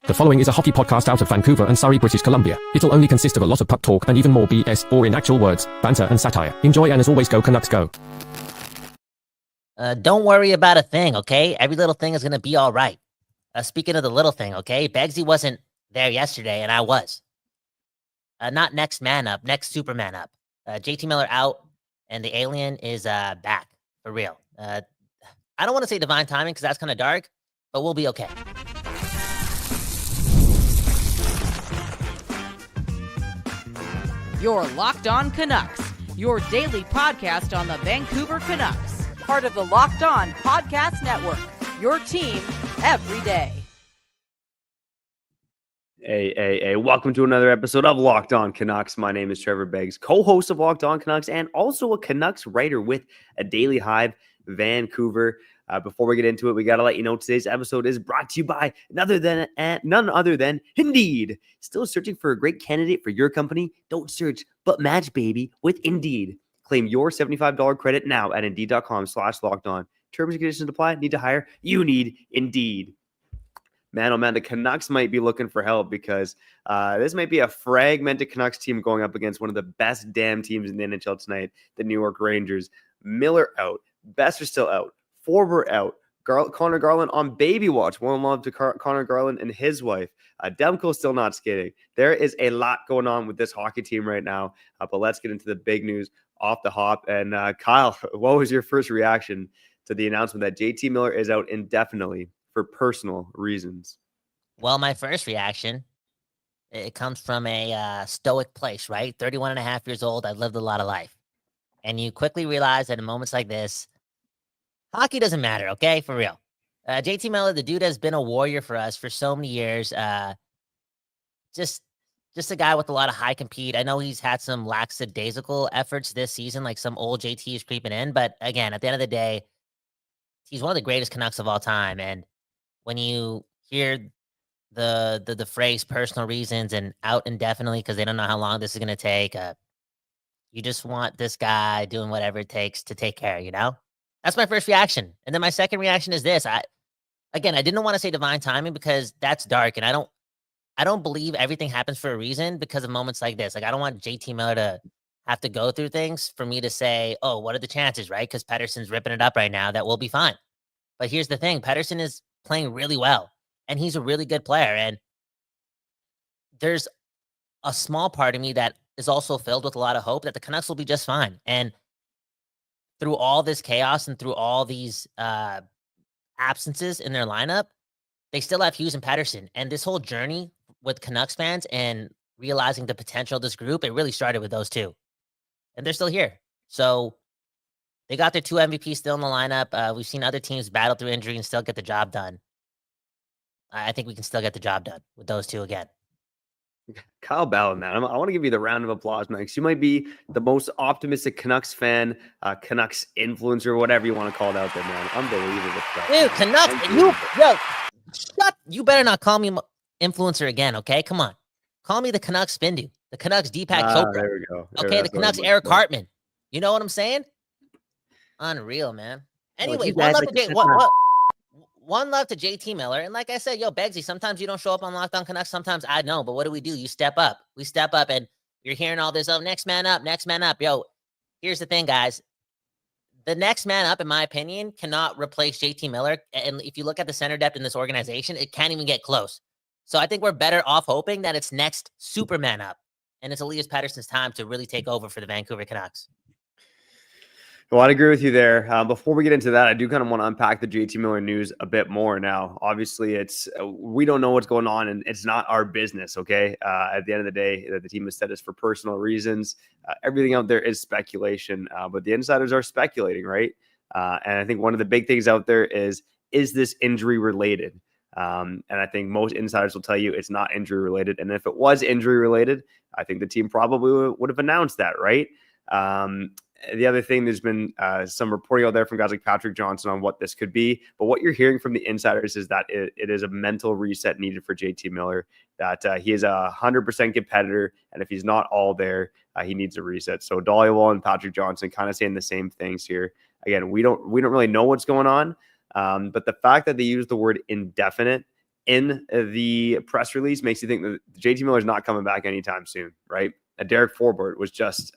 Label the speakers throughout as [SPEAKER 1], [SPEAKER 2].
[SPEAKER 1] The following is a hockey podcast out of Vancouver and Surrey, British Columbia. It'll only consist of a lot of puck talk and even more BS, or in actual words, banter and satire. Enjoy, and as always, go Canucks go.
[SPEAKER 2] Don't worry about a thing, okay? Every little thing is going to be all right. Speaking of the little thing, okay? Begsy wasn't there yesterday, and I was. Not next man up, next Superman up. JT Miller out, and the alien is back, for real. I don't want to say divine timing, because that's kind of dark, but we'll be okay.
[SPEAKER 3] You're Locked On Canucks, your daily podcast on the Vancouver Canucks, part of the Locked On Podcast Network, your team every day.
[SPEAKER 4] Hey, welcome to another episode of Locked On Canucks. My name is Trevor Beggs, co-host of Locked On Canucks and also a Canucks writer with a Daily Hive Vancouver. Before we get into it, we got to let you know today's episode is brought to you by none other than Indeed. Still searching for a great candidate for your company? Don't search, but match, baby, with Indeed. Claim your $75 credit now at Indeed.com/lockedon. Terms and conditions apply. Need to hire? You need Indeed. Man, oh man, the Canucks might be looking for help because this might be a fragmented Canucks team going up against one of the best damn teams in the NHL tonight, the New York Rangers. Miller out. Besser still out. Forward out. Connor Garland on baby watch. One love to Connor Garland and his wife. Demko still not skating. There is a lot going on with this hockey team right now. But let's get into the big news off the hop. And Kyle, what was your first reaction to the announcement that JT Miller is out indefinitely for personal reasons?
[SPEAKER 2] Well, my first reaction, it comes from a stoic place, right? 31 and a half years old. I've lived a lot of life. And you quickly realize that in moments like this, hockey doesn't matter, okay? For real. JT Miller, the dude has been a warrior for us for so many years. Just a guy with a lot of high compete. I know he's had some lackadaisical efforts this season, like some old JT is creeping in. But again, at the end of the day, he's one of the greatest Canucks of all time. And when you hear the phrase personal reasons and out indefinitely because they don't know how long this is going to take, you just want this guy doing whatever it takes to take care, you know? That's my first reaction. And then my second reaction is this. I didn't want to say divine timing because that's dark. And I don't believe everything happens for a reason because of moments like this. Like, I don't want JT Miller to have to go through things for me to say, oh, what are the chances, right? Because Pettersson's ripping it up right now. That will be fine. But here's the thing. Pettersson is playing really well. And he's a really good player. And there's a small part of me that is also filled with a lot of hope that the Canucks will be just fine. And through all this chaos and through all these absences in their lineup, they still have Hughes and Pettersson. And this whole journey with Canucks fans and realizing the potential of this group, it really started with those two. And they're still here. So they got their two MVPs still in the lineup. We've seen other teams battle through injury and still get the job done. I think we can still get the job done with those two again.
[SPEAKER 4] Kyle Ballin, man. I want to give you the round of applause, Max. You might be the most optimistic Canucks fan, Canucks influencer, whatever you want to call it out there, man. Unbelievable stuff.
[SPEAKER 2] Dude, Canucks, you better not call me influencer again, okay? Come on. Call me the Canucks spin dude, the Canucks Deepak Chopra.
[SPEAKER 4] There we go.
[SPEAKER 2] Okay, the Canucks Eric Hartman. You know what I'm saying? Unreal, man. Anyway, one love to JT Miller. And like I said, Begsy, sometimes you don't show up on Locked On Canucks. Sometimes I know. But what do? You step up. We step up, and you're hearing all this, next man up, next man up. Here's the thing, guys. The next man up, in my opinion, cannot replace JT Miller. And if you look at the center depth in this organization, it can't even get close. So I think we're better off hoping that it's next Superman up. And it's Elias Pettersson's time to really take over for the Vancouver Canucks.
[SPEAKER 4] Well, I'd agree with you there. Before we get into that, I do kind of want to unpack the JT Miller news a bit more now. Obviously, we don't know what's going on, and it's not our business, okay? At the end of the day, the team has said this for personal reasons. Everything out there is speculation, but the insiders are speculating, right? And I think one of the big things out there is this injury related? And I think most insiders will tell you it's not injury related. And if it was injury related, I think the team probably would have announced that, right? The other thing, there's been some reporting out there from guys like Patrick Johnson on what this could be. But what you're hearing from the insiders is that it is a mental reset needed for JT Miller, that he is a 100% competitor. And if he's not all there, he needs a reset. So Dhaliwal and Patrick Johnson kind of saying the same things here. Again, we don't really know what's going on. But the fact that they use the word indefinite in the press release makes you think that JT Miller is not coming back anytime soon, right? Derek Forbort was just,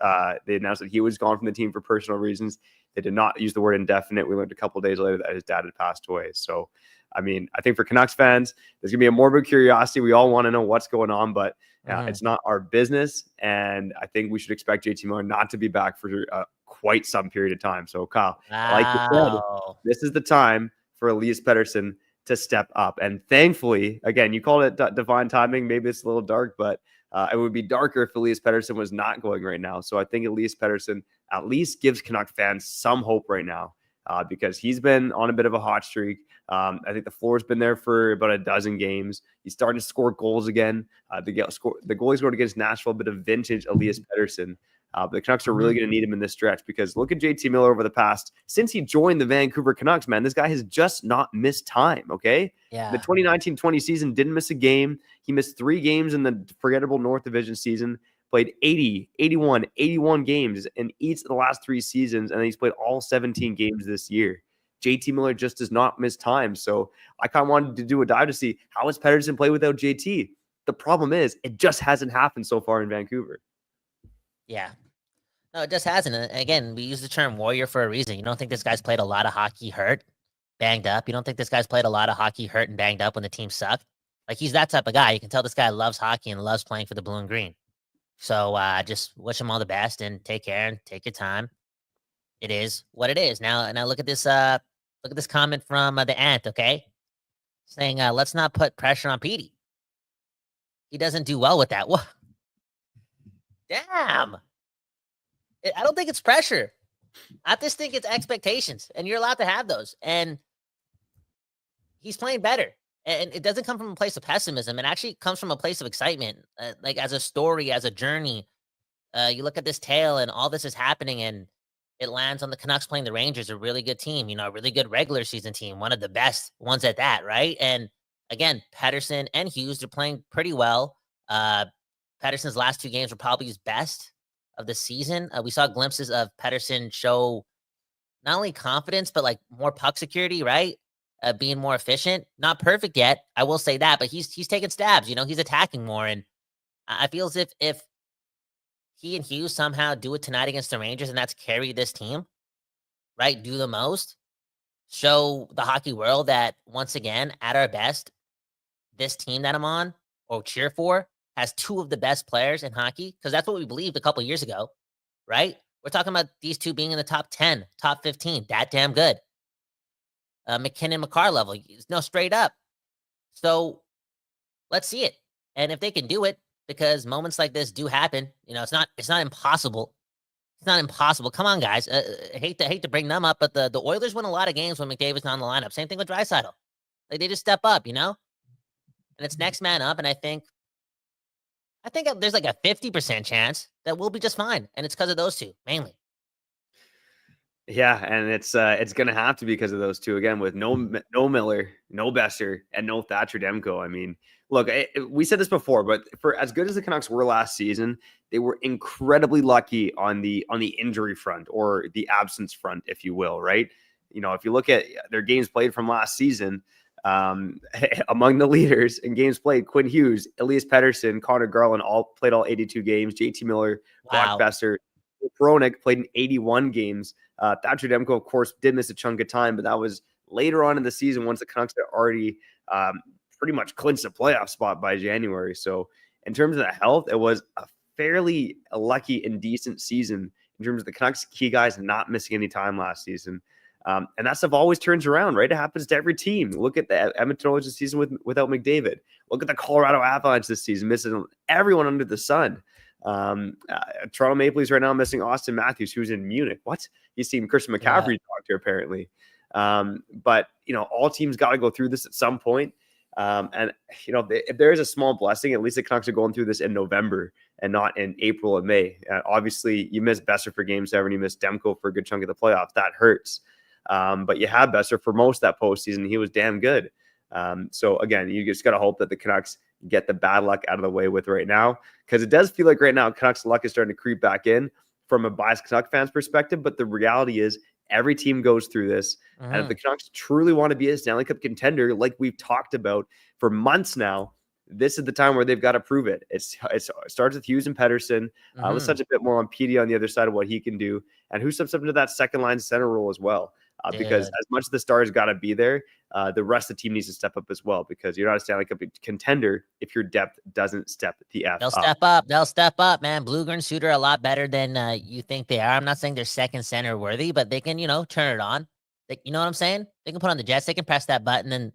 [SPEAKER 4] they announced that he was gone from the team for personal reasons. They did not use the word indefinite. We learned a couple of days later that his dad had passed away. So, I mean, I think for Canucks fans, there's going to be a morbid curiosity. We all want to know what's going on, but it's not our business. And I think we should expect JT Miller not to be back for quite some period of time. So, Kyle, like you said, this is the time for Elias Pettersson to step up. And thankfully, again, you called it divine timing. Maybe it's a little dark, but it would be darker if Elias Pettersson was not going right now. So I think Elias Pettersson at least gives Canuck fans some hope right now because he's been on a bit of a hot streak. I think the floor's been there for about a dozen games. He's starting to score goals again. The goal he scored against Nashville, a bit of vintage Elias Pettersson. But the Canucks are really going to need him in this stretch because look at JT Miller over the past, since he joined the Vancouver Canucks, man, this guy has just not missed time, okay?
[SPEAKER 2] Yeah.
[SPEAKER 4] The 2019-20 season didn't miss a game. He missed 3 games in the forgettable North Division season, played 80, 81, 81 games in each of the last 3 seasons, and then he's played all 17 games this year. JT Miller just does not miss time. So I kind of wanted to do a dive to see how has Pettersson play without JT? The problem is it just hasn't happened so far in Vancouver.
[SPEAKER 2] Yeah. No, it just hasn't. And again, we use the term warrior for a reason. You don't think this guy's played a lot of hockey hurt, banged up? You don't think this guy's played a lot of hockey hurt and banged up when the team sucked? Like, he's that type of guy. You can tell this guy loves hockey and loves playing for the blue and green. So just wish him all the best and take care and take your time. It is what it is. Now look at this comment from the Ant, okay? Saying, let's not put pressure on Petey. He doesn't do well with that. What? Damn. I don't think it's pressure. I just think it's expectations, and you're allowed to have those. And he's playing better. And it doesn't come from a place of pessimism. It actually comes from a place of excitement. Like as a story, as a journey, you look at this tale and all this is happening and it lands on the Canucks playing the Rangers, a really good team, a really good regular season team, one of the best ones at that, right? And again, Pettersson and Hughes, they're playing pretty well. Pettersson's last 2 games were probably his best of the season. We saw glimpses of Pettersson show not only confidence, but like more puck security, right? Being more efficient. Not perfect yet, I will say that, but he's taking stabs. He's attacking more, and I feel as if he and Hughes somehow do it tonight against the Rangers, and that's carry this team, right? Do the most, show the hockey world that once again, at our best, this team that I'm on or cheer for has 2 of the best players in hockey, because that's what we believed a couple years ago, right? We're talking about these 2 being in the top 10, top 15, that damn good. McKinnon, McCarr level, no, straight up. So let's see it. And if they can do it, because moments like this do happen, it's not impossible. It's not impossible. Come on, guys. I hate to bring them up, but the Oilers win a lot of games when McDavid's not in the lineup. Same thing with Draisaitl. Like, they just step up, and it's next man up. And I think there's like a 50% chance that we'll be just fine. And it's because of those 2, mainly.
[SPEAKER 4] Yeah, and it's going to have to be because of those 2 again, with no Miller, no Besser, and no Thatcher Demko. I mean, look, we said this before, but for as good as the Canucks were last season, they were incredibly lucky on the injury front, or the absence front, if you will, right? If you look at their games played from last season, among the leaders in games played, Quinn Hughes, Elias Pettersson, Connor Garland all played all 82 games. JT Miller, Brock Besser, Pronik played in 81 games. Thatcher Demko, of course, did miss a chunk of time, but that was later on in the season once the Canucks had already pretty much clinched a playoff spot by January. So in terms of the health, it was a fairly lucky and decent season in terms of the Canucks key guys not missing any time last season. And that stuff always turns around, right? It happens to every team. Look at the Edmonton Oilers this season without McDavid. Look at the Colorado Avalanche this season, missing everyone under the sun. Toronto Maple Leafs right now missing Austin Matthews, who's in Munich. What? He's seen Christian McCaffrey doctor, apparently. But, all teams got to go through this at some point. And, if there is a small blessing, at least the Canucks are going through this in November and not in April and May. Obviously, you missed Besser for Game 7. You missed Demko for a good chunk of the playoffs. That hurts. But you had Besser for most of that postseason. He was damn good. So, again, you just got to hope that the Canucks get the bad luck out of the way with right now, because it does feel like right now Canucks luck is starting to creep back in from a biased Canuck fans perspective. But the reality is Every team goes through this. And if the Canucks truly want to be a Stanley Cup contender, like we've talked about for months now, this is the time where they've got to prove it. It starts with Hughes and Pedersen. Let's touch a bit more on Petey on the other side of what he can do, and who steps up into that second line center role as well. Because as much as the stars got to be there, the rest of the team needs to step up as well, because you're not a Stanley Cup contender if your depth doesn't step the F
[SPEAKER 2] They'll
[SPEAKER 4] up.
[SPEAKER 2] step up. They'll step up, man. Blueger and Suter are a lot better than you think they are. I'm not saying they're second center worthy, but they can, turn it on. You know what I'm saying? They can put on the Jets. They can press that button and,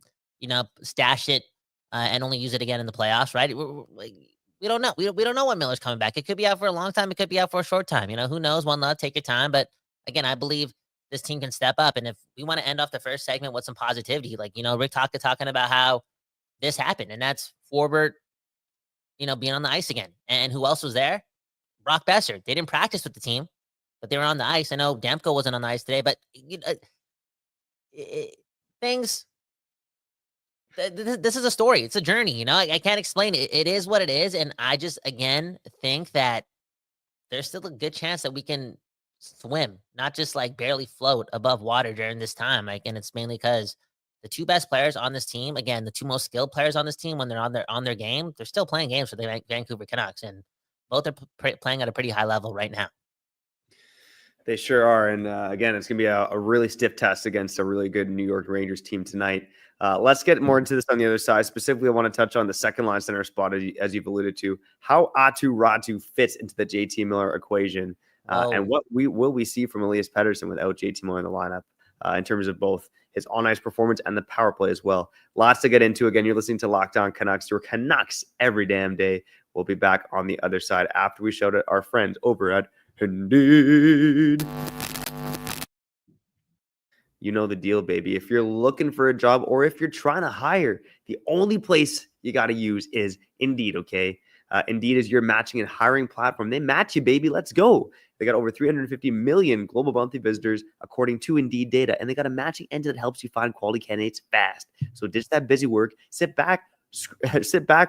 [SPEAKER 2] stash it and only use it again in the playoffs, right? We don't know. We don't know when Miller's coming back. It could be out for a long time. It could be out for a short time. Who knows? One love, take your time. But again, I believe this team can step up. And if we want to end off the first segment with some positivity, Rick talking about how this happened, and that's Forbert, being on the ice again. And who else was there? Brock Besser. They didn't practice with the team, but they were on the ice. I know Demko wasn't on the ice today, but things. This is a story. It's a journey. I can't explain it. It is what it is. And I just, again, think that there's still a good chance that we can swim, not just barely float above water during this time. And it's mainly because the two best players on this team, again, the two most skilled players on this team, when they're on their game, they're still playing games for the Vancouver Canucks, and both are playing at a pretty high level right now.
[SPEAKER 4] They sure are. And again, it's going to be a really stiff test against a really good New York Rangers team tonight. Let's get more into this on the other side. Specifically, I want to touch on the second line center spot, as you've alluded to, how Aatu Ratu fits into the JT Miller equation, and what will we see from Elias Pettersson without JT Miller in the lineup, in terms of both his on-ice performance and the power play as well. Lots to get into. Again, you're listening to Locked On Canucks, your Canucks every damn day. We'll be back on the other side after we shout out our friends over at Indeed. You know the deal, baby. If you're looking for a job or if you're trying to hire, the only place you got to use is Indeed, okay? Indeed is your matching and hiring platform. They match you, baby. Let's go. They got over 350 million global monthly visitors, according to Indeed data, and they got a matching engine that helps you find quality candidates fast. So ditch that busy work. Sit back,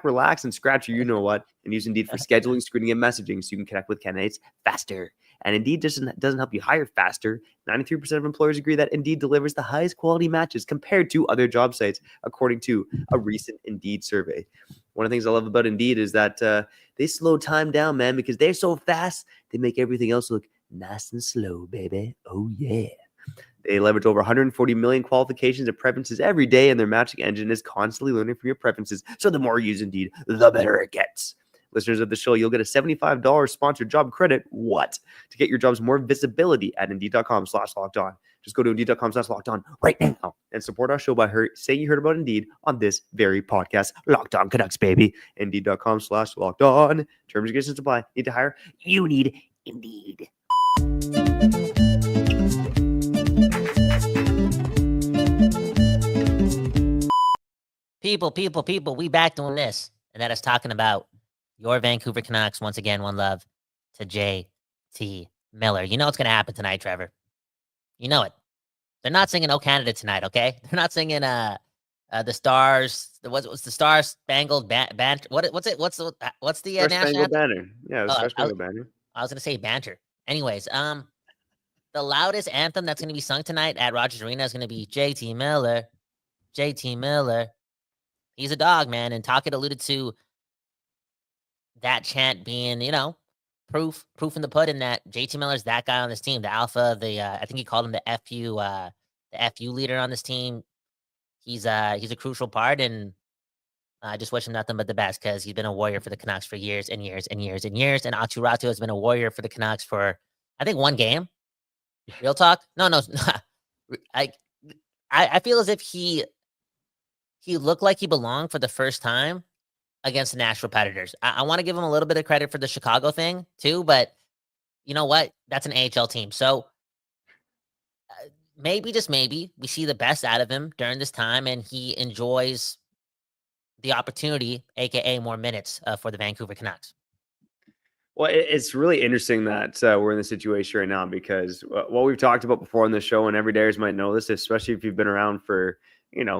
[SPEAKER 4] relax, and scratch your you-know-what, and use Indeed for scheduling, screening, and messaging so you can connect with candidates faster. And Indeed doesn't help you hire faster. 93% of employers agree that Indeed delivers the highest quality matches compared to other job sites, according to a recent Indeed survey. One of the things I love about Indeed is that they slow time down, man, because they're so fast, they make everything else look nice and slow, baby. Oh, yeah. They leverage over 140 million qualifications and preferences every day, and their matching engine is constantly learning from your preferences. So the more you use Indeed, the better it gets. Listeners of the show, you'll get a $75 sponsored job credit. What? To get your jobs more visibility at Indeed.com/lockedon. Just go to Indeed.com/lockedon right now and support our show by saying you heard about Indeed on this very podcast. Locked On Canucks, baby. Indeed.com/lockedon. Terms and conditions apply. Need to hire? You need Indeed.
[SPEAKER 2] People, we back doing this. And that is talking about your Vancouver Canucks. Once again, one love to JT Miller. You know what's going to happen tonight, Trevor. You know it. They're not singing "Oh Canada" tonight, okay? They're not singing the Stars. What's the Star Spangled Banter? What's it? What's the
[SPEAKER 4] Star Spangled Banner? Yeah, the Star Spangled Banner.
[SPEAKER 2] I was going to say banter. Anyways, the loudest anthem that's going to be sung tonight at Rogers Arena is going to be JT Miller. JT Miller. He's a dog, man. And Talkett alluded to that chant being, proof in the pudding that JT Miller's that guy on this team, the alpha, I think he called him the FU leader on this team. He's a crucial part, and I just wish him nothing but the best, because he's been a warrior for the Canucks for years and years and years and years. And Aatu Ratu has been a warrior for the Canucks for, I think, one game. Real talk? No. I feel as if he looked like he belonged for the first time against the Nashville Predators. I want to give him a little bit of credit for the Chicago thing too, but you know what? That's an AHL team. So maybe, just maybe, we see the best out of him during this time, and he enjoys the opportunity, aka more minutes for the Vancouver Canucks.
[SPEAKER 4] Well, it's really interesting that we're in this situation right now, because what we've talked about before on the show, and everydayers might know this, especially if you've been around for,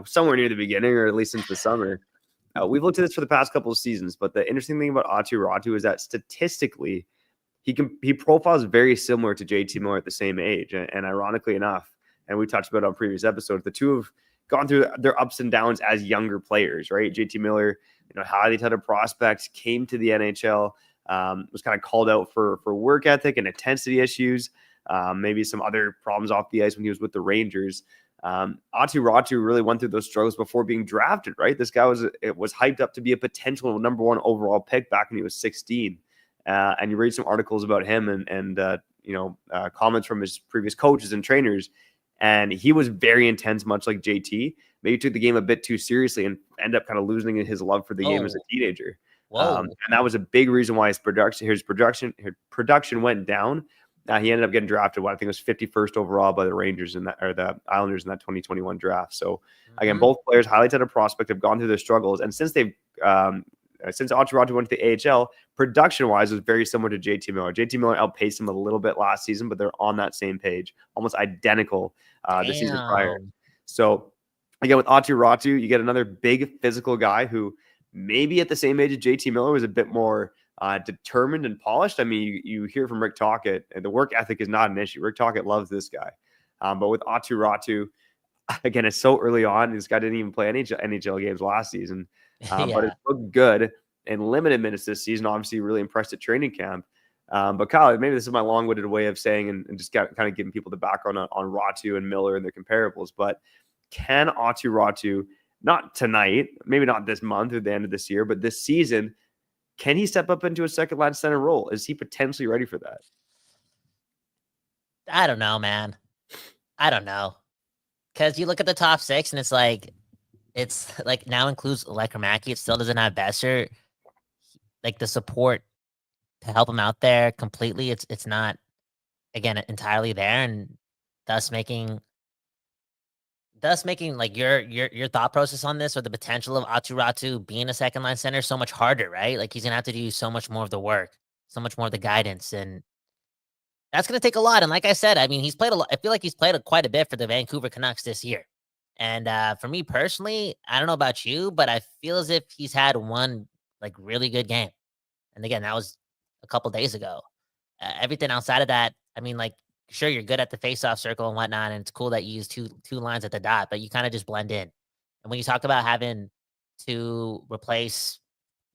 [SPEAKER 4] somewhere near the beginning or at least into the summer. We've looked at this for the past couple of seasons, but the interesting thing about Aatu Ratu is that statistically, he profiles very similar to JT Miller at the same age. And ironically enough, and we touched about it on previous episodes, the two have gone through their ups and downs as younger players, right? JT Miller, highly touted prospect, came to the NHL, was kind of called out for work ethic and intensity issues, maybe some other problems off the ice when he was with the Rangers. Aatu Räty really went through those struggles before being drafted, right? This guy was hyped up to be a potential number 1 overall pick back when he was 16. And you read some articles about him and comments from his previous coaches and trainers, and he was very intense, much like JT. Maybe took the game a bit too seriously and ended up kind of losing his love for the game as a teenager. And that was a big reason why his production went down. He ended up getting drafted, I think it was 51st overall by the Rangers or the Islanders in that 2021 draft. So again, both players, highly touted prospect, have gone through their struggles, and since Aatu Räty went to the AHL, production-wise, was very similar to JT Miller. JT Miller outpaced him a little bit last season, but they're on that same page, almost identical the season prior. So again, with Aatu Räty, you get another big physical guy who maybe at the same age as JT Miller was a bit more determined and polished. I mean, you hear from Rick Tocchet, and the work ethic is not an issue. Rick Tocchet loves this guy. But with Aatu Räty, again, it's so early on. This guy didn't even play NHL games last season. But it looked good in limited minutes this season. Obviously, really impressed at training camp. But Kyle, maybe this is my long-winded way of saying and just kind of giving people the background on Räty and Miller and their comparables. But can Aatu Räty, not tonight, maybe not this month or the end of this year, but this season, can he step up into a second-line center role? Is he potentially ready for that?
[SPEAKER 2] I don't know, man. I don't know. Because you look at the top 6, and it's like now includes Lekramaki. It still doesn't have Besser. Like the support to help him out there completely. It's not, again, entirely there, and thus making like your thought process on this, or the potential of Aatu Räty being a second line center, so much harder, right? Like he's gonna have to do so much more of the work, so much more of the guidance, and that's gonna take a lot. And like I said, I mean, he's played a lot. I feel like he's played quite a bit for the Vancouver Canucks this year. And for me personally, I don't know about you, but I feel as if he's had one like really good game. And again, that was a couple days ago. Everything outside of that, I mean, like, sure, you're good at the face-off circle and whatnot, and it's cool that you use two lines at the dot, but you kind of just blend in. And when you talk about having to replace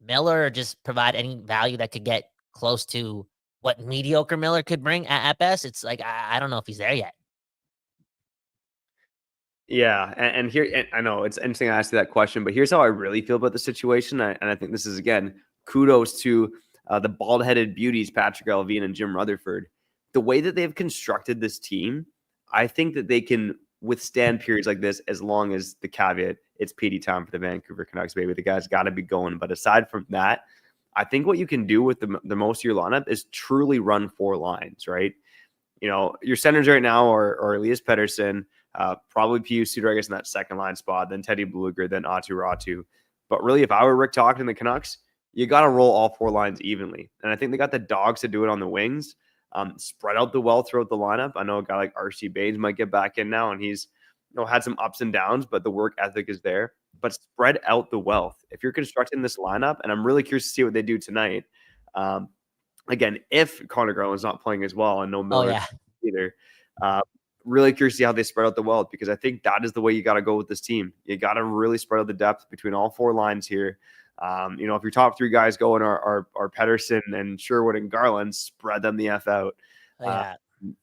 [SPEAKER 2] Miller or just provide any value that could get close to what mediocre Miller could bring at best, it's like I don't know if he's there yet.
[SPEAKER 4] Yeah, and here, and I know it's interesting I asked you that question, but here's how I really feel about the situation. And I think this is, again, kudos to the bald-headed beauties, Patrick Allvin and Jim Rutherford. The way that they've constructed this team, I think that they can withstand periods like this, as long as the caveat, it's Petey time for the Vancouver Canucks, baby. The guy's got to be going. But aside from that, I think what you can do with the most of your lineup is truly run 4 lines, right? You know, your centers right now are Elias Pettersson, probably Pius Suter, I guess, in that second line spot, then Teddy Blueger, then Aatu Räty. But really, if I were Rick Tocchet and the Canucks, you got to roll all 4 lines evenly. And I think they got the dogs to do it on the wings. Spread out the well throughout the lineup. I know a guy like R.C. Baines might get back in now, and he's had some ups and downs, but the work ethic is there. But spread out the wealth. If you're constructing this lineup, and I'm really curious to see what they do tonight. Again, if Connor Garland's not playing as well, and no Miller either, really curious to see how they spread out the wealth, because I think that is the way you got to go with this team. You got to really spread out the depth between all 4 lines here. If your top 3 guys going are Pettersson and Sherwood and Garland, spread them the F out.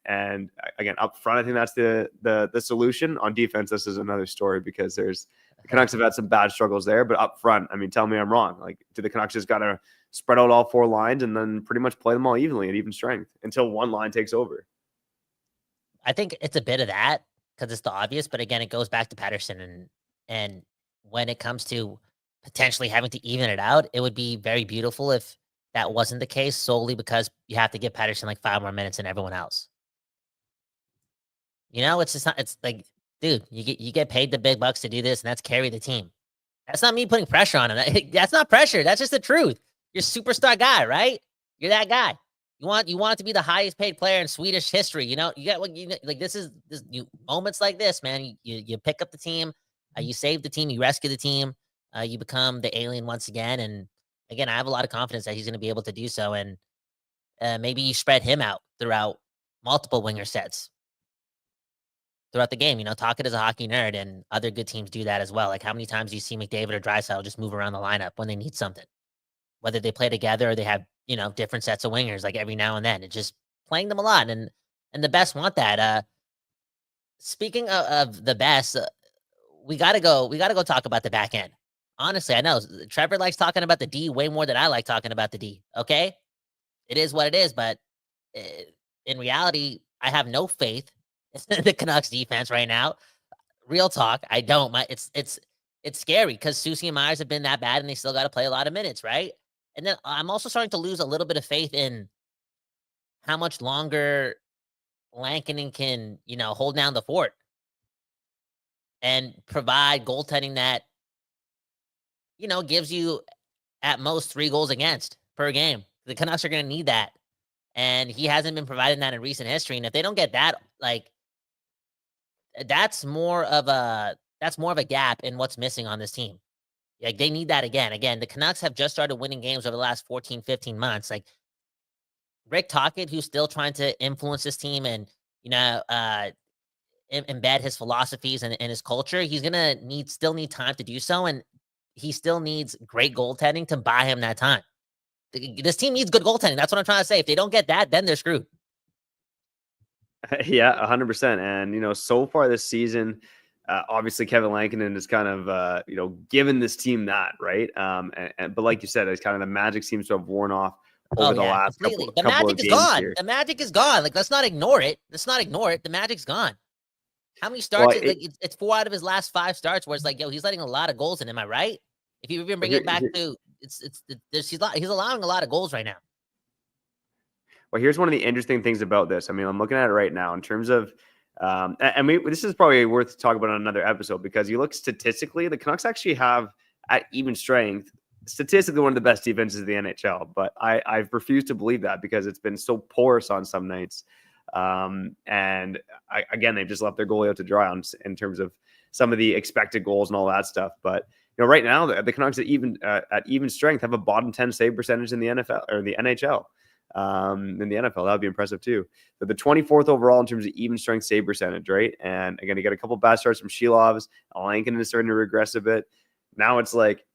[SPEAKER 4] And again, up front, I think that's the solution. On defense, this is another story, because the Canucks have had some bad struggles there. But up front, I mean, tell me I'm wrong. Like, do the Canucks just got to spread out all 4 lines and then pretty much play them all evenly at even strength until one line takes over?
[SPEAKER 2] I think it's a bit of that, because it's the obvious. But again, it goes back to Pettersson, and when it comes to potentially having to even it out, it would be very beautiful if that wasn't the case, solely because you have to give Pettersson like 5 more minutes than everyone else. It's just not. It's like, dude, you get paid the big bucks to do this, and that's carry the team. That's not me putting pressure on him. That's not pressure. That's just the truth. You're a superstar guy, right? You're that guy. You want to be the highest paid player in Swedish history. You got what like. This is moments like this, man. You pick up the team, you save the team, you rescue the team, you become the alien once again. And again, I have a lot of confidence that he's going to be able to do so. And maybe you spread him out throughout multiple winger sets throughout the game. Talkett is a hockey nerd, and other good teams do that as well. Like, how many times do you see McDavid or Draisaitl just move around the lineup when they need something? Whether they play together or they have, different sets of wingers, like every now and then. It's just playing them a lot, and the best want that. Speaking of the best, we gotta go talk about the back end. Honestly, I know Trevor likes talking about the D way more than I like talking about the D. Okay, it is what it is, but in reality, I have no faith in the Canucks defense right now. Real talk, I don't. It's scary because Susie and Myers have been that bad, and they still got to play a lot of minutes, right? And then I'm also starting to lose a little bit of faith in how much longer Lankinen can, hold down the fort and provide goaltending that, gives you at most 3 goals against per game. The Canucks are going to need that. And he hasn't been providing that in recent history. And if they don't get that, like, that's more of a gap in what's missing on this team. Like, they need that again. Again, the Canucks have just started winning games over the last 14, 15 months. Like, Rick Tocchet, who's still trying to influence this team and, embed his philosophies and his culture, he's going to still need time to do so. And he still needs great goaltending to buy him that time. This team needs good goaltending. That's what I'm trying to say. If they don't get that, then they're screwed.
[SPEAKER 4] Yeah, 100%. And, so far this season, obviously Kevin Lankinen has kind of, given this team that, right? But like you said, it's kind of the magic seems to have worn off over the last
[SPEAKER 2] completely.
[SPEAKER 4] couple
[SPEAKER 2] The magic
[SPEAKER 4] of
[SPEAKER 2] is
[SPEAKER 4] games
[SPEAKER 2] gone.
[SPEAKER 4] here.
[SPEAKER 2] The magic is gone. Like, let's not ignore it. The magic's gone. How many starts?
[SPEAKER 4] Well,
[SPEAKER 2] it's 4 out of his last 5 starts where it's like, he's letting a lot of goals in. Am I right? If you even bring it back to he's allowing a lot of goals right now.
[SPEAKER 4] Well, here's one of the interesting things about this. I mean, I'm looking at it right now in terms of, this is probably worth talking about on another episode because you look statistically, the Canucks actually have at even strength, statistically one of the best defenses in the NHL. But I've refused to believe that because it's been so porous on some nights. Again, they've just left their goalie out to dry on in terms of some of the expected goals and all that stuff. But right now the Canucks at even strength have a bottom 10 save percentage in the NFL or the NHL. In the NFL, that would be impressive too. But the 24th overall in terms of even strength save percentage, right? And again, you got a couple bad starts from Shilovs. Lankinen is starting to regress a bit. Now it's like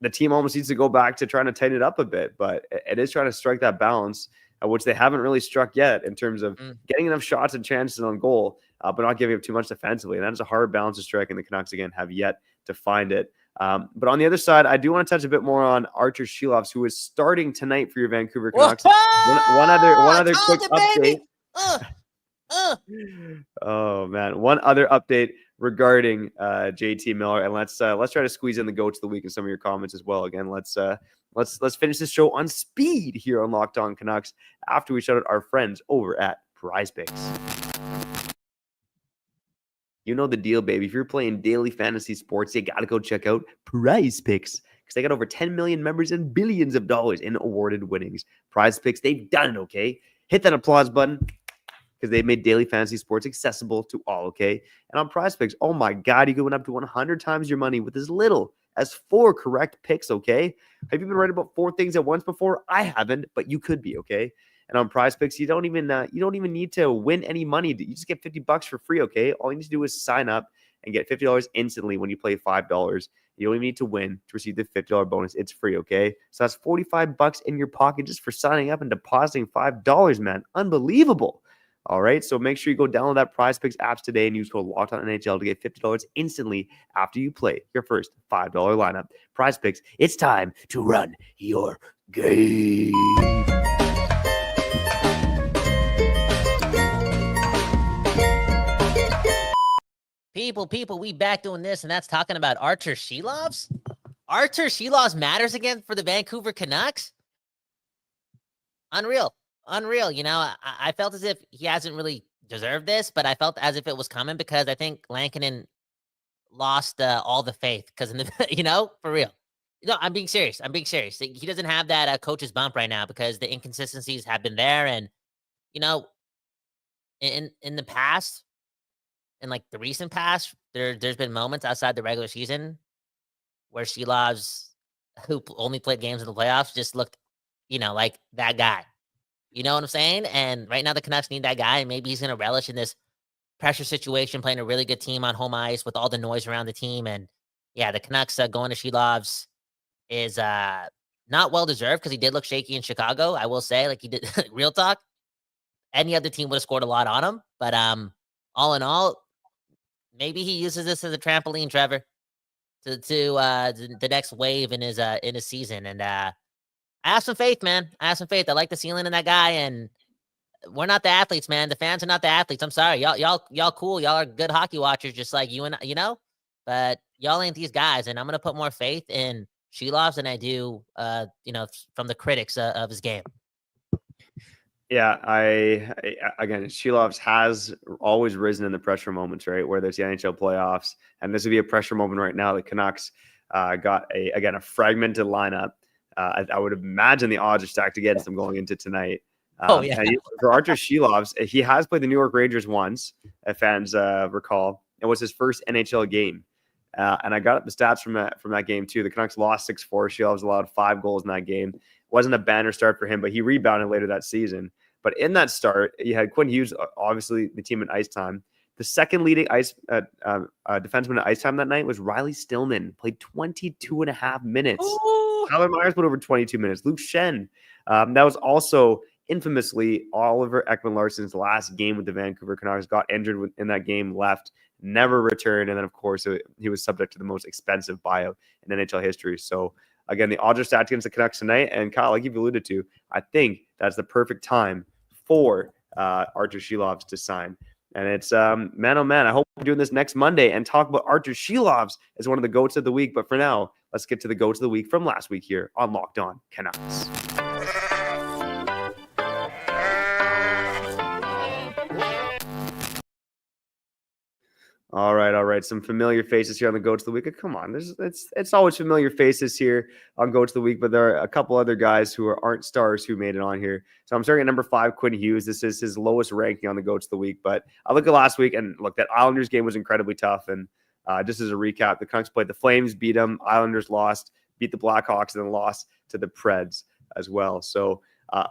[SPEAKER 4] the team almost needs to go back to trying to tighten it up a bit, but it is trying to strike that balance, which they haven't really struck yet in terms of getting enough shots and chances on goal, but not giving up too much defensively. And that is a hard balance to strike, and the Canucks, again, have yet to find it. But on the other side, I do want to touch a bit more on Archer Shilovs, who is starting tonight for your Vancouver Canucks. One other quick update. Oh man, one other update regarding JT Miller, and let's try to squeeze in the goats of the week in some of your comments as well. Again, let's finish this show on speed here on Locked On Canucks after we shout out our friends over at PrizePicks. You know the deal, baby. If you're playing daily fantasy sports, you got to go check out PrizePicks because they got over 10 million members and billions of dollars in awarded winnings. PrizePicks, they've done it, okay? Hit that applause button because they've made daily fantasy sports accessible to all, okay? And on PrizePicks, oh my God, you can win up to 100 times your money with as little as 4 correct picks, okay? Have you been right about 4 things at once before? I haven't, but you could be, okay? And on PrizePicks, you don't even need to win any money. You just get $50 for free, okay? All you need to do is sign up and get $50 instantly when you play $5. You don't even need to win to receive the $50 bonus. It's free, okay? So that's $45 in your pocket just for signing up and depositing $5, man. Unbelievable. All right, so make sure you go download that PrizePicks apps today and use code LOCKEDONNHL to get $50 instantly after you play your first $5 lineup. PrizePicks, it's time to run your game.
[SPEAKER 2] People, we back doing this, and that's talking about Archer Shilovs. Archer Shilovs matters again for the Vancouver Canucks. Unreal. I felt as if he hasn't really deserved this, but I felt as if it was coming because I think Lankinen lost all the faith because, for real. I'm being serious. He doesn't have that coach's bump right now because the inconsistencies have been there, and in the past. In like the recent past, there's been moments outside the regular season where Shilovs, who only played games in the playoffs, just looked, like that guy. You know what I'm saying? And right now the Canucks need that guy, and maybe he's going to relish in this pressure situation, playing a really good team on home ice with all the noise around the team. And yeah, the Canucks going to Shilov's is not well deserved because he did look shaky in Chicago. I will say, like he did, real talk. Any other team would have scored a lot on him, but all in all, maybe he uses this as a trampoline, Trevor, to the next wave in his season. And I have some faith, man. I have some faith. I like the ceiling in that guy, and we're not the athletes, man. The fans are not the athletes. I'm sorry, y'all cool. Y'all are good hockey watchers, just like you and but y'all ain't these guys. And I'm gonna put more faith in Shilovs than I do, from the critics of his game.
[SPEAKER 4] Yeah, I again, Shilovs has always risen in the pressure moments, right? Where there's the NHL playoffs, and this would be a pressure moment right now. The Canucks got a fragmented lineup. I would imagine the odds are stacked against them going into tonight. For Artur Shilovs, he has played the New York Rangers once, if fans recall. It was his first NHL game. And I got the stats from that game too. The Canucks lost 6-4. Shilovs allowed 5 goals in that game. Wasn't a banner start for him, but he rebounded later that season. But in that start, you had Quinn Hughes, obviously the team in ice time. The second leading ice defenseman at ice time that night was Riley Stillman, played 22.5 minutes. Ooh. Tyler Myers put over 22 minutes. Luke Shen. That was also infamously Oliver Ekman-Larsson's last game with the Vancouver Canucks. Got injured in that game, left, never returned. And then, of course, he was subject to the most expensive buyout in NHL history. So, again, the odds are stacked against the Canucks tonight. And Kyle, like you've alluded to, I think that's the perfect time for Artur Shilovs to sign. And it's, man, oh, man, I hope we're doing this next Monday and talk about Artur Shilovs as one of the GOATs of the week. But for now, let's get to the GOATs of the week from last week here on Locked On Canucks. All right. Some familiar faces here on the GOATs of the week. Come on, it's always familiar faces here on GOATs of the week, but there are a couple other guys who aren't stars who made it on here. So I'm starting at number 5, Quinn Hughes. This is his lowest ranking on the GOATs of the week. But I look at last week, and look, that Islanders game was incredibly tough. And just as a recap, the Canucks played the Flames, beat them. Islanders lost, beat the Blackhawks, and then lost to the Preds as well. So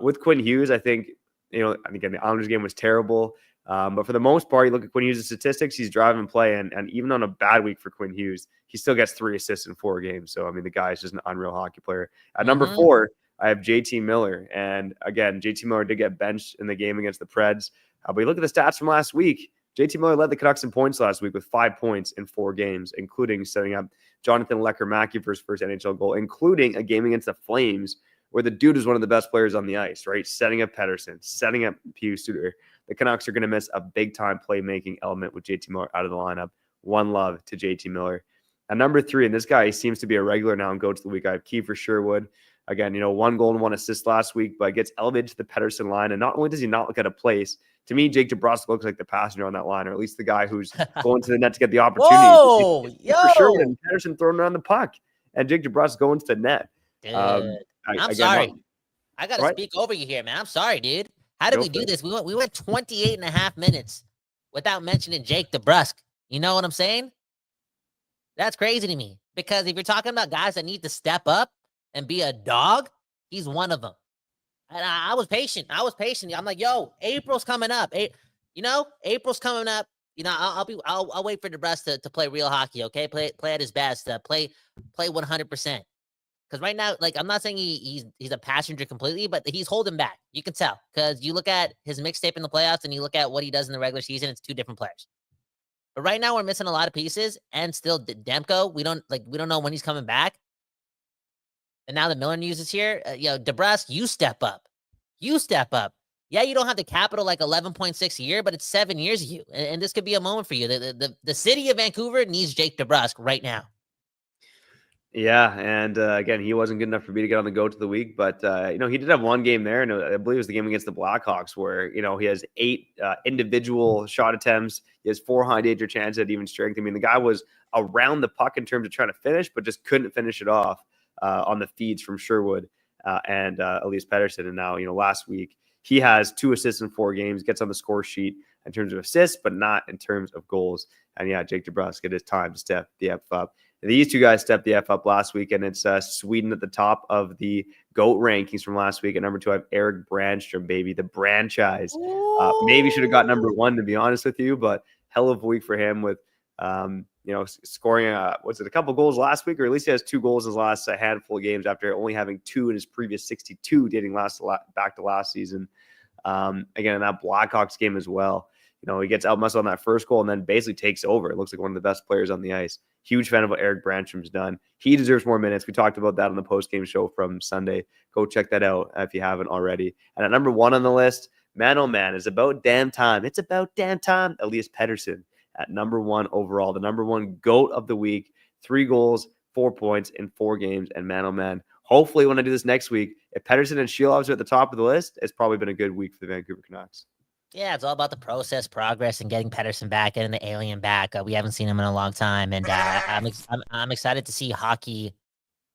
[SPEAKER 4] with Quinn Hughes, I think, and again, the Islanders game was terrible. But for the most part, you look at Quinn Hughes' statistics, he's driving play. And even on a bad week for Quinn Hughes, he still gets 3 assists in 4 games. So, I mean, the guy is just an unreal hockey player. At number 4, I have JT Miller. And again, JT Miller did get benched in the game against the Preds. But you look at the stats from last week, JT Miller led the Canucks in points last week with 5 points in 4 games, including setting up Jonathan Lecker-Mackey for his first NHL goal, including a game against the Flames where the dude is one of the best players on the ice, right? Setting up Pettersson, setting up Pius Suter. The Canucks are going to miss a big-time playmaking element with JT Miller out of the lineup. One love to JT Miller. At number 3, and this guy seems to be a regular now and GOATs of the week, I have Kiefer Sherwood. Again, 1 goal and 1 assist last week, but gets elevated to the Pettersson line. And not only does he not look at a place, to me, Jake DeBrusk looks like the passenger on that line, or at least the guy who's going to the net to get the opportunity.
[SPEAKER 2] Whoa,
[SPEAKER 4] Kiefer Sherwood and Pettersson throwing around the puck, and Jake DeBrusk going to the net.
[SPEAKER 2] Dude, I'm sorry. I got to speak over you here, man. I'm sorry, dude. How did we do this? We went 28.5 minutes without mentioning Jake DeBrusk. You know what I'm saying? That's crazy to me. Because if you're talking about guys that need to step up and be a dog, he's one of them. And I was patient. I'm like, yo, April's coming up. April's coming up. I'll wait for DeBrusk to play real hockey. Okay, play at his best. Play 100%. Because right now, like, I'm not saying he's a passenger completely, but he's holding back. You can tell because you look at his mixtape in the playoffs and you look at what he does in the regular season. It's 2 different players. But right now, we're missing a lot of pieces, and still Demko. We don't know when he's coming back. And now that Miller News is here, DeBrusk, you step up. Yeah, you don't have the capital like 11.6 a year, but it's 7 years of you, and this could be a moment for you. The city of Vancouver needs Jake DeBrusk right now.
[SPEAKER 4] Yeah, and again, he wasn't good enough for me to get on the GOAT of the week, but he did have 1 game there, and I believe it was the game against the Blackhawks where he has 8 individual shot attempts. He has 4 high danger chances at even strength. I mean, the guy was around the puck in terms of trying to finish, but just couldn't finish it off on the feeds from Sherwood and Elias Pettersson. And now, last week he has 2 assists in 4 games, gets on the score sheet in terms of assists, but not in terms of goals. And yeah, Jake DeBrusk, it is time to step the F up These two guys stepped the F up last week, and it's Sweden at the top of the GOAT rankings from last week. At number 2, I have Eric Brandstrom, baby, the franchise. Maybe should have got number 1, to be honest with you, but hell of a week for him with, scoring, a couple goals last week, or at least he has 2 goals in his last handful of games after only having 2 in his previous 62 dating back to last season. Again, in that Blackhawks game as well. He gets outmuscled on that first goal and then basically takes over. It looks like one of the best players on the ice. Huge fan of what Eric Brandstrom's done. He deserves more minutes. We talked about that on the post-game show from Sunday. Go check that out if you haven't already. And at number 1 on the list, man, oh man, it's about damn time. It's about damn time. Elias Pettersson at number 1 overall, the number 1 GOAT of the week. 3 goals, 4 points in 4 games. And man, oh man, hopefully when I do this next week, if Pettersson and Shielovs are at the top of the list, it's probably been a good week for the Vancouver Canucks.
[SPEAKER 2] Yeah, it's all about the process, progress, and getting Pettersson back and the alien back. We haven't seen him in a long time, and I'm excited to see hockey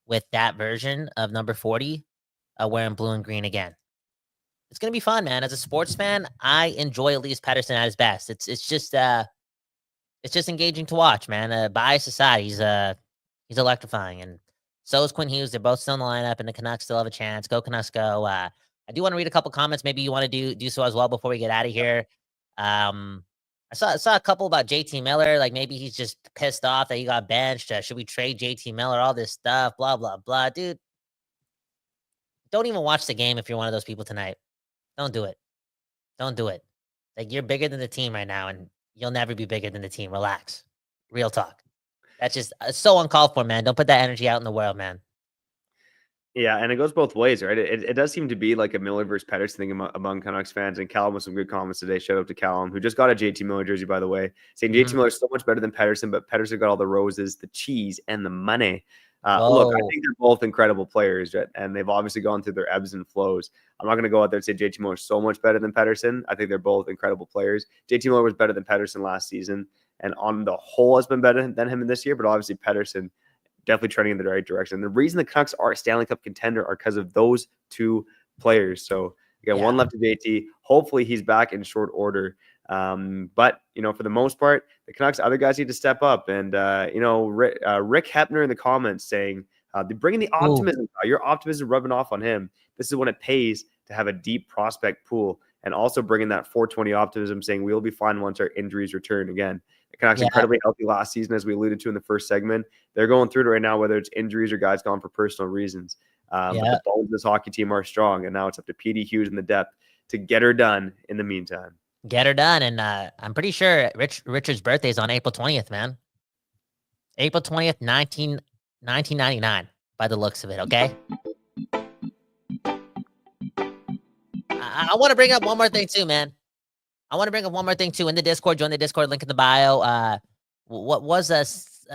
[SPEAKER 2] with that version of number 40 wearing blue and green again. It's gonna be fun, man. As a sports fan, I enjoy Elias Pettersson at his best. It's just engaging to watch, man. Bias aside, he's electrifying, and so is Quinn Hughes. They're both still in the lineup, and the Canucks still have a chance. Go Canucks, go! I do want to read a couple comments. Maybe you want to do so as well before we get out of here. I saw a couple about JT Miller. Like maybe he's just pissed off that he got benched. Should we trade JT Miller? All this stuff, blah, blah, blah. Dude, don't even watch the game if you're one of those people tonight. Don't do it. Don't do it. Like you're bigger than the team right now, and you'll never be bigger than the team. Relax. Real talk. That's just so uncalled for, man. Don't put that energy out in the world, man.
[SPEAKER 4] Yeah, and it goes both ways, right? It does seem to be like a Miller versus Pettersson thing among Canucks fans. And Callum with some good comments today. Shout out to Callum, who just got a JT Miller jersey, by the way, saying JT Miller is so much better than Pettersson, but Pettersson got all the roses, the cheese, and the money. Look, I think they're both incredible players, right? And they've obviously gone through their ebbs and flows. I'm not going to go out there and say JT Miller is so much better than Pettersson. I think they're both incredible players. JT Miller was better than Pettersson last season, and on the whole has been better than him in this year, but obviously Pettersson definitely trending in the right direction. The reason the Canucks are a Stanley Cup contender are because of those 2 players. So again, one left to JT. Hopefully he's back in short order. But for the most part, the Canucks, other guys need to step up. And Rick Hepner in the comments saying, they're bringing the optimism. Your optimism rubbing off on him. This is when it pays to have a deep prospect pool, and also bringing that 420 optimism, saying we'll be fine once our injuries return. Again, the Canucks incredibly healthy last season, as we alluded to in the first segment. They're going through it right now, whether it's injuries or guys gone for personal reasons. But the bones of this hockey team are strong, and now it's up to Petey, Hughes, and the depth to get her done in the meantime.
[SPEAKER 2] Get her done, and I'm pretty sure Richard's birthday is on April 20th, man. April 20th, 1999, by the looks of it, okay? I want to bring up one more thing too, man. In the Discord. Join the Discord, link in the bio. What was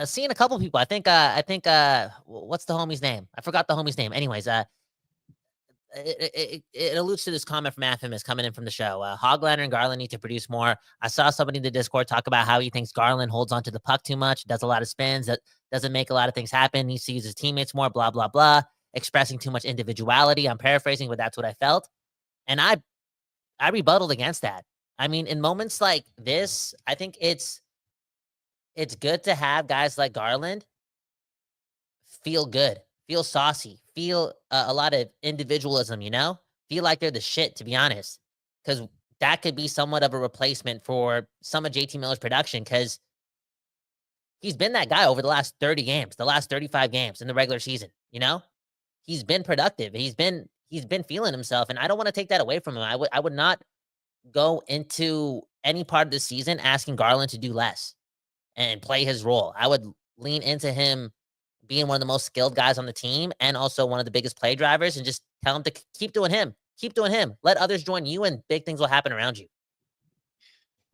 [SPEAKER 2] seeing a couple people. I think what's the homie's name? I forgot the homie's name. Anyways, it alludes to this comment from Infamous coming in from the show. Hoglander and Garland need to produce more. I saw somebody in the Discord talk about how he thinks Garland holds onto the puck too much, does a lot of spins, that doesn't make a lot of things happen. He sees his teammates more, blah, blah, blah, expressing too much individuality. I'm paraphrasing, but that's what I felt. And I rebutted against that. I mean, in moments like this, I think it's good to have guys like Garland feel good, feel saucy, feel a lot of individualism, feel like they're the shit, to be honest, because that could be somewhat of a replacement for some of JT Miller's production, because he's been that guy over the last 30 games, the last 35 games in the regular season. He's been productive. He's been feeling himself, and I don't want to take that away from him. I would not go into any part of the season asking Garland to do less and play his role. I would lean into him being one of the most skilled guys on the team and also one of the biggest play drivers, and just tell him to keep doing him. Let others join you, and big things will happen around you.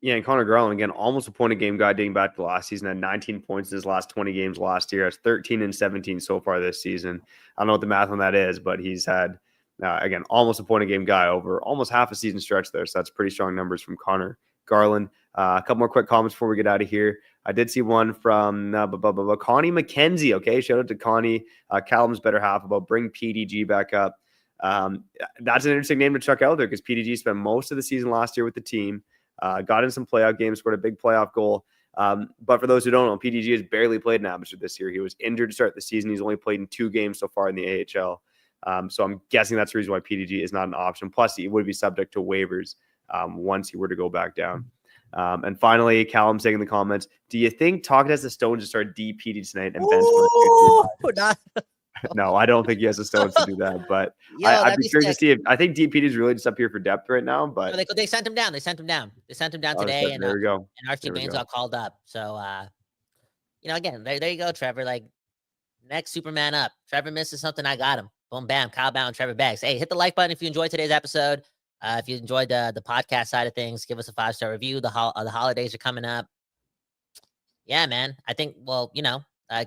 [SPEAKER 4] Yeah, and Connor Garland, again, almost a point-a-game guy dating back to last season, had 19 points in his last 20 games last year. Has 13 and 17 so far this season. I don't know what the math on that is, but he's had, again, almost a point-a-game guy over almost half a season stretch there. So that's pretty strong numbers from Connor Garland. A couple more quick comments before we get out of here. I did see one from Connie McKenzie. Okay, shout out to Connie, Callum's better half, about bring PDG back up. That's an interesting name to check out there, because PDG spent most of the season last year with the team. Got in some playoff games, scored a big playoff goal But for those who don't know, PDG has barely played an amateur this year. He was injured to start the season. He's only played in 2 games so far in the AHL. So I'm guessing that's the reason why PDG is not an option. Plus, he would be subject to waivers once he were to go back down. And finally, Callum saying in the comments, do you think Tocchet has the stones to start DPD tonight and bench? No, I don't think he has the stones to do that. But I'd be curious to see if I think DPD is really just up here for depth right now. But
[SPEAKER 2] no, they sent him down. They sent him down today. And
[SPEAKER 4] there we go.
[SPEAKER 2] And RC Baines got called up. So again, there you go, Trevor. Like next Superman up. Trevor misses something, I got him. Boom, bam, Kyle Bound, Trevor Beggs. Hey, hit the like button if you enjoyed today's episode. If you enjoyed the podcast side of things, give us a 5-star review. The holidays are coming up. Yeah, man. I think,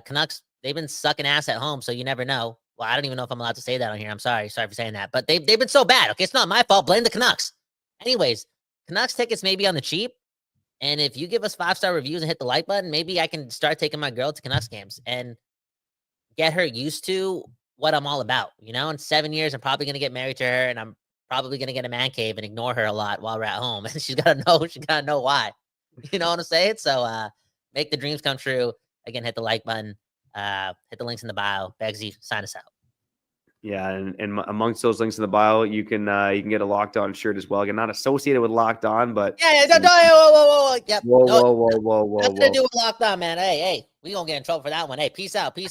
[SPEAKER 2] Canucks, they've been sucking ass at home, so you never know. Well, I don't even know if I'm allowed to say that on here. I'm sorry. Sorry for saying that. But they've been so bad. Okay, it's not my fault. Blame the Canucks. Anyways, Canucks tickets may be on the cheap. And if you give us 5-star reviews and hit the like button, maybe I can start taking my girl to Canucks games and get her used to what I'm all about. In 7 years, I'm probably going to get married to her, and I'm probably going to get a man cave and ignore her a lot while we're at home. And she's got to know why. You know what I'm saying? So make the dreams come true. Again, hit the like button. Hit the links in the bio. Beggsy, sign us out.
[SPEAKER 4] Yeah, and amongst those links in the bio, you can get a Locked On shirt as well. Again, not associated with Locked On, but
[SPEAKER 2] whoa. Yep.
[SPEAKER 4] Whoa.
[SPEAKER 2] Nothing to do with Locked On, man. Hey, we gonna get in trouble for that one. Hey, peace out.
[SPEAKER 4] Shout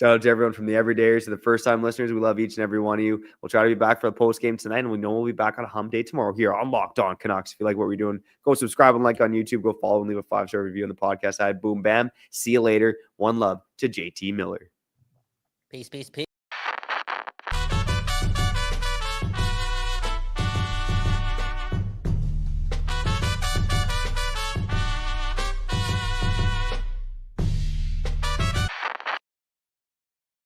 [SPEAKER 4] out to everyone from the everydayers to the first-time listeners. We love each and every one of you. We'll try to be back for the post-game tonight, and we know we'll be back on a hump day tomorrow here on Locked On Canucks. If you like what we're doing, go subscribe and like on YouTube. Go follow and leave a 5-star review on the podcast side. Boom, bam. See you later. One love to JT Miller.
[SPEAKER 2] Peace.